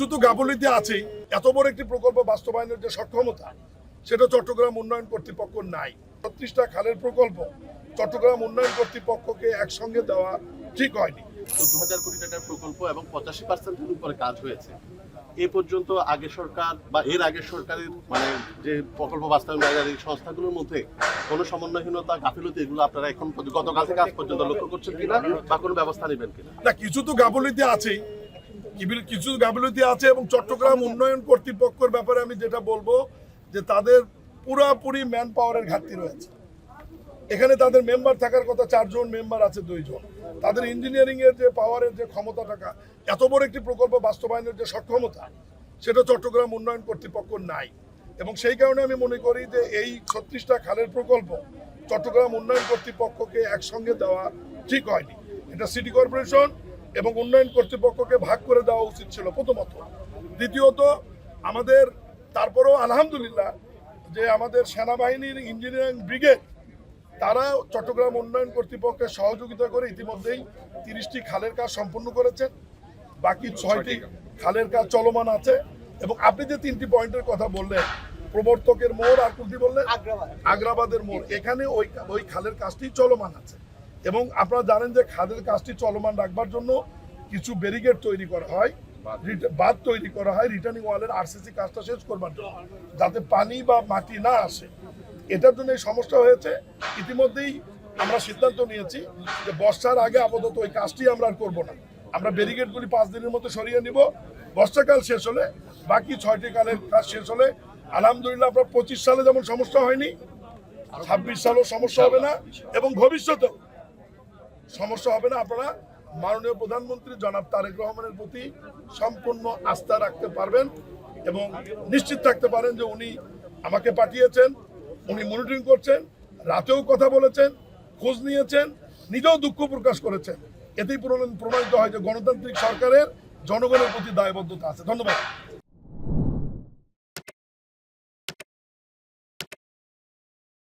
কিছু তো গাফিলতি আছেই। এত বড় একটি প্রকল্প বাস্তবায়নের যে সক্ষমতা সেটা চট্টগ্রাম উন্নয়ন কর্তৃপক্ষ নাই। ৩৬টা খালের প্রকল্প চট্টগ্রাম উন্নয়ন কর্তৃপক্ষকে একসঙ্গে দেওয়া ঠিক হয়নি। ১৪,০০০ কোটি টাকার প্রকল্প এবং ৮৫% উপরে কাজ হয়েছে। এ পর্যন্ত আগে সরকার বা এর আগের সরকারের যে প্রকল্প বাস্তবায়নকারী সংস্থাগুলোর মধ্যে কোনো সমন্বয়হীনতা, গাফিলতি এগুলো আপনারা এখন গতকাল থেকে আজ পর্যন্ত লক্ষ্য করছেন কিনা বা কোনো ব্যবস্থা নেবেন কিনা? না, কিছু তো গাফিলতি আছেই, কিছু গাফিলতি আছে এবং চট্টগ্রাম উন্নয়ন কর্তৃপক্ষের ব্যাপারে আমি যেটা বলবো যে তাদের পুরাপুরি ম্যান পাওয়ারের ঘাটতি রয়েছে। এখানে তাদের মেম্বার থাকার কথা 4 জন, মেম্বার আছে 2 জন। তাদের ইঞ্জিনিয়ারিং এর যে পাওয়ারের যে ক্ষমতা টাকা, এত বড় একটি প্রকল্প বাস্তবায়নের যে সক্ষমতা সেটা চট্টগ্রাম উন্নয়ন কর্তৃপক্ষ নাই। এবং সেই কারণে আমি মনে করি যে এই 36টা খালের প্রকল্প চট্টগ্রাম উন্নয়ন কর্তৃপক্ষকে একসঙ্গে দেওয়া ঠিক হয়নি। এটা সিটি কর্পোরেশন এবং উন্নয়ন কর্তৃপক্ষকে ভাগ করে দেওয়া উচিত ছিল প্রথমত। দ্বিতীয়ত আমাদের তারপরেও আলহামদুলিল্লাহ যে আমাদের সেনাবাহিনীর ইঞ্জিনিয়ারিং ব্রিগেড তারা চট্টগ্রাম উন্নয়ন কর্তৃপক্ষের সহযোগিতা করে ইতিমধ্যেই 30টি খালের কাজ সম্পন্ন করেছেন। বাকি 6টি খালের কাজ চলমান আছে। এবং আপনি যে 3টি পয়েন্টের কথা বললেন, প্রবর্তকের মোড় আর কোনটি বললেন, আগ্রাবাদের মোড়, এখানে ওই খালের কাজটি চলমান আছে। এবং আপনারা জানেন যে খালের কাজটি চলমান রাখবার জন্য কিছু ব্যারিকেড তৈরি করা হয়, বাঁধ তৈরি করা হয় রিটার্নিং ওয়ালের আরসিসি কাজটা শেষ করবার জন্য, যাতে পানি বা মাটি না আসে। এটার জন্য এই সমস্যা হয়েছে। ইতিমধ্যেই আমরা সিদ্ধান্ত নিয়েছি যে বর্ষার আগে আপাতত ওই কাজটি আমরা আর করবো না। আমরা ব্যারিকেডগুলি 5 দিনের মতো সরিয়ে নিব। বর্ষাকাল শেষ হলে, বাকি 6টি কালের কাজ শেষ হলে আলহামদুলিল্লাহ আপনার 25 সালে যেমন সমস্যা হয়নি, 26 সালেও সমস্যা হবে না এবং ভবিষ্যতেও সমস্যা হবে না। আপনারা মাননীয় প্রধানমন্ত্রী জনাব তারেক রহমানের প্রতি সম্পূর্ণ আস্থা রাখতে পারবেন এবং নিশ্চিত থাকতে পারেন যে উনি আমাকে পাঠিয়েছেন, উনি মনিটরিং করছেন, রাতেও কথা বলেছেন, খোঁজ নিয়েছেন, নিজেও দুঃখ প্রকাশ করেছেন। এতেই প্রমাণিত হয় যে গণতান্ত্রিক সরকারের জনগণের প্রতি দায়বদ্ধতা আছে। ধন্যবাদ।